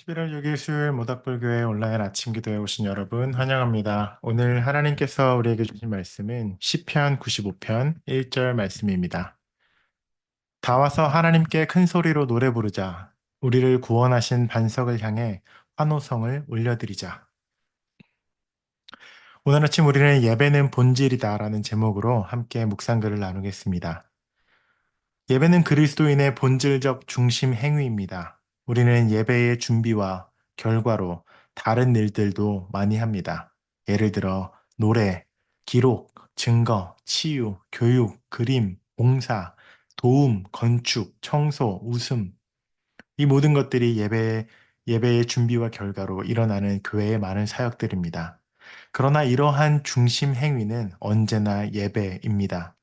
11월 6일 수요일 모닥불교회 온라인 아침 기도에 오신 여러분 환영합니다. 오늘 하나님께서 우리에게 주신 말씀은 시편 95편 1절 말씀입니다. 다 와서 하나님께 큰 소리로 노래 부르자. 우리를 구원하신 반석을 향해 환호성을 올려드리자. 오늘 아침 우리는 예배는 본질이다라는 제목으로 함께 묵상글을 나누겠습니다. 예배는 그리스도인의 본질적 중심 행위입니다. 우리는 예배의 준비와 결과로 다른 일들도 많이 합니다. 예를 들어 노래, 기록, 증거, 치유, 교육, 그림, 봉사, 도움, 건축, 청소, 웃음. 이 모든 것들이 예배의 준비와 결과로 일어나는 교회의 많은 사역들입니다. 그러나 이러한 중심 행위는 언제나 예배입니다.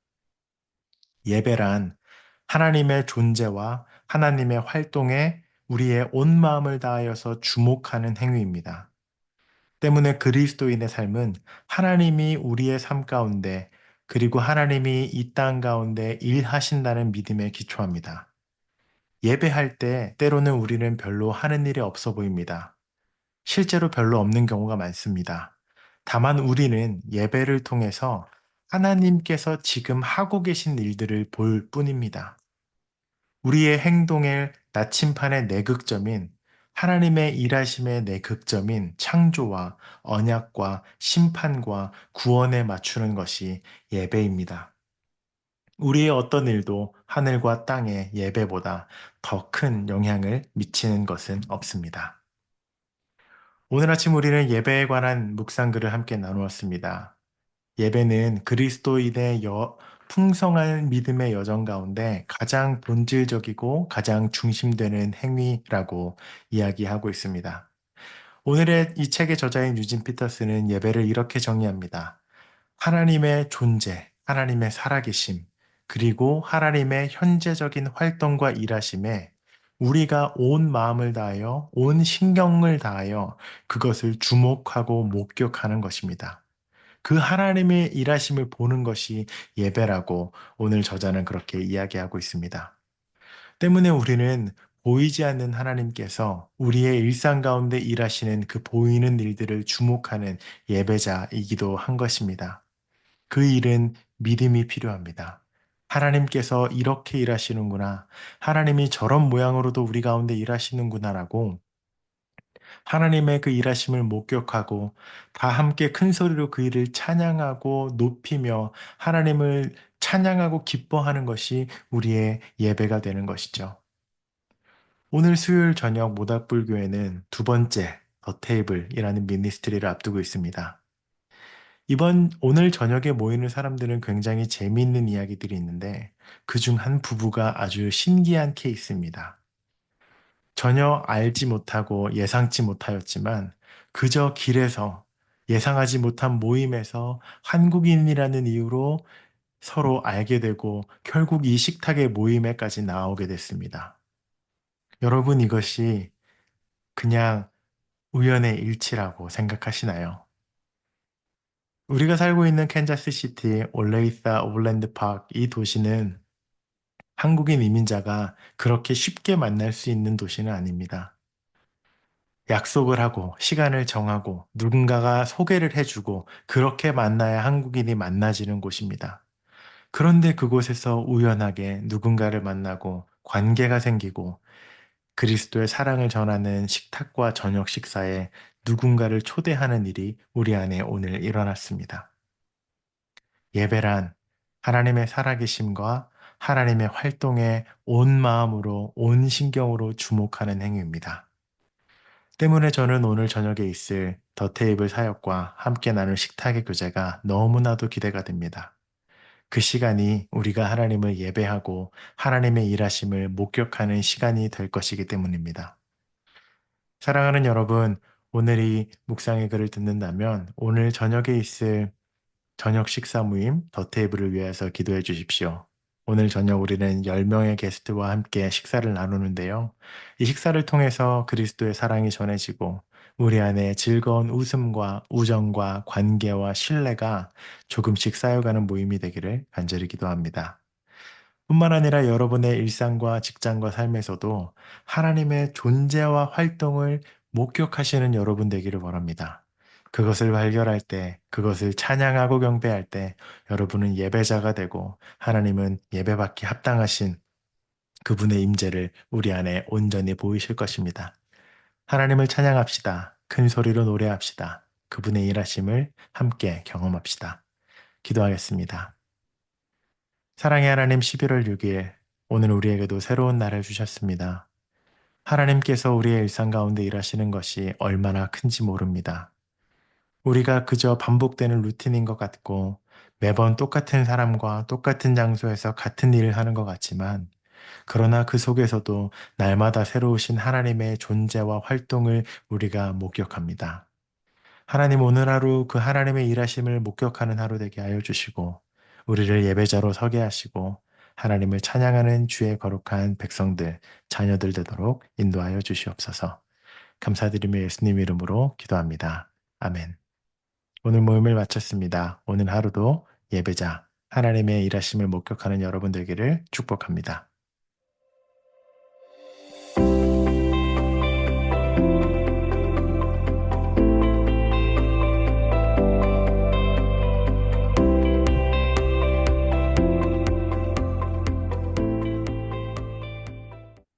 예배란 하나님의 존재와 하나님의 활동에 우리의 온 마음을 다하여서 주목하는 행위입니다. 때문에 그리스도인의 삶은 하나님이 우리의 삶 가운데 그리고 하나님이 이 땅 가운데 일하신다는 믿음에 기초합니다. 예배할 때 때로는 우리는 별로 하는 일이 없어 보입니다. 실제로 별로 없는 경우가 많습니다. 다만 우리는 예배를 통해서 하나님께서 지금 하고 계신 일들을 볼 뿐입니다. 우리의 행동의 나침판의 내극점인 하나님의 일하심의 내극점인 창조와 언약과 심판과 구원에 맞추는 것이 예배입니다. 우리의 어떤 일도 하늘과 땅의 예배보다 더 큰 영향을 미치는 것은 없습니다. 오늘 아침 우리는 예배에 관한 묵상글을 함께 나누었습니다. 예배는 그리스도인의 풍성한 믿음의 여정 가운데 가장 본질적이고 가장 중심되는 행위라고 이야기하고 있습니다. 오늘의 이 책의 저자인 유진 피터스는 예배를 이렇게 정의합니다. 하나님의 존재, 하나님의 살아계심, 그리고 하나님의 현재적인 활동과 일하심에 우리가 온 마음을 다하여, 온 신경을 다하여 그것을 주목하고 목격하는 것입니다. 그 하나님의 일하심을 보는 것이 예배라고 오늘 저자는 그렇게 이야기하고 있습니다. 때문에 우리는 보이지 않는 하나님께서 우리의 일상 가운데 일하시는 그 보이는 일들을 주목하는 예배자이기도 한 것입니다. 그 일은 믿음이 필요합니다. 하나님께서 이렇게 일하시는구나. 하나님이 저런 모양으로도 우리 가운데 일하시는구나라고 하나님의 그 일하심을 목격하고 다 함께 큰 소리로 그 일을 찬양하고 높이며 하나님을 찬양하고 기뻐하는 것이 우리의 예배가 되는 것이죠. 오늘 수요일 저녁 모닥불교회는 두 번째 더 테이블이라는 미니스트리를 앞두고 있습니다. 오늘 저녁에 모이는 사람들은 굉장히 재미있는 이야기들이 있는데 그중 한 부부가 아주 신기한 케이스입니다. 전혀 알지 못하고 예상치 못하였지만 그저 길에서 예상하지 못한 모임에서 한국인이라는 이유로 서로 알게 되고 결국 이 식탁의 모임에까지 나오게 됐습니다. 여러분 이것이 그냥 우연의 일치라고 생각하시나요? 우리가 살고 있는 캔자스 시티 올레이사 오블랜드 파크 이 도시는 한국인 이민자가 그렇게 쉽게 만날 수 있는 도시는 아닙니다. 약속을 하고 시간을 정하고 누군가가 소개를 해주고 그렇게 만나야 한국인이 만나지는 곳입니다. 그런데 그곳에서 우연하게 누군가를 만나고 관계가 생기고 그리스도의 사랑을 전하는 식탁과 저녁 식사에 누군가를 초대하는 일이 우리 안에 오늘 일어났습니다. 예배란 하나님의 살아계심과 하나님의 활동에 온 마음으로 온 신경으로 주목하는 행위입니다. 때문에 저는 오늘 저녁에 있을 더 테이블 사역과 함께 나눌 식탁의 교제가 너무나도 기대가 됩니다. 그 시간이 우리가 하나님을 예배하고 하나님의 일하심을 목격하는 시간이 될 것이기 때문입니다. 사랑하는 여러분, 오늘 이 묵상의 글을 듣는다면 오늘 저녁에 있을 저녁 식사 모임 더 테이블을 위해서 기도해 주십시오. 오늘 저녁 우리는 10명의 게스트와 함께 식사를 나누는데요. 이 식사를 통해서 그리스도의 사랑이 전해지고 우리 안에 즐거운 웃음과 우정과 관계와 신뢰가 조금씩 쌓여가는 모임이 되기를 간절히 기도합니다. 뿐만 아니라 여러분의 일상과 직장과 삶에서도 하나님의 존재와 활동을 목격하시는 여러분 되기를 원합니다. 그것을 발견할 때, 그것을 찬양하고 경배할 때 여러분은 예배자가 되고 하나님은 예배받기 합당하신 그분의 임재를 우리 안에 온전히 보이실 것입니다. 하나님을 찬양합시다. 큰 소리로 노래합시다. 그분의 일하심을 함께 경험합시다. 기도하겠습니다. 사랑의 하나님 11월 6일, 오늘 우리에게도 새로운 날을 주셨습니다. 하나님께서 우리의 일상 가운데 일하시는 것이 얼마나 큰지 모릅니다. 우리가 그저 반복되는 루틴인 것 같고 매번 똑같은 사람과 똑같은 장소에서 같은 일을 하는 것 같지만 그러나 그 속에서도 날마다 새로우신 하나님의 존재와 활동을 우리가 목격합니다. 하나님 오늘 하루 그 하나님의 일하심을 목격하는 하루 되게 하여 주시고 우리를 예배자로 서게 하시고 하나님을 찬양하는 주의 거룩한 백성들, 자녀들 되도록 인도하여 주시옵소서. 감사드리며 예수님 이름으로 기도합니다. 아멘. 오늘 모임을 마쳤습니다. 오늘 하루도 예배자, 하나님의 일하심을 목격하는 여러분 되기를 축복합니다.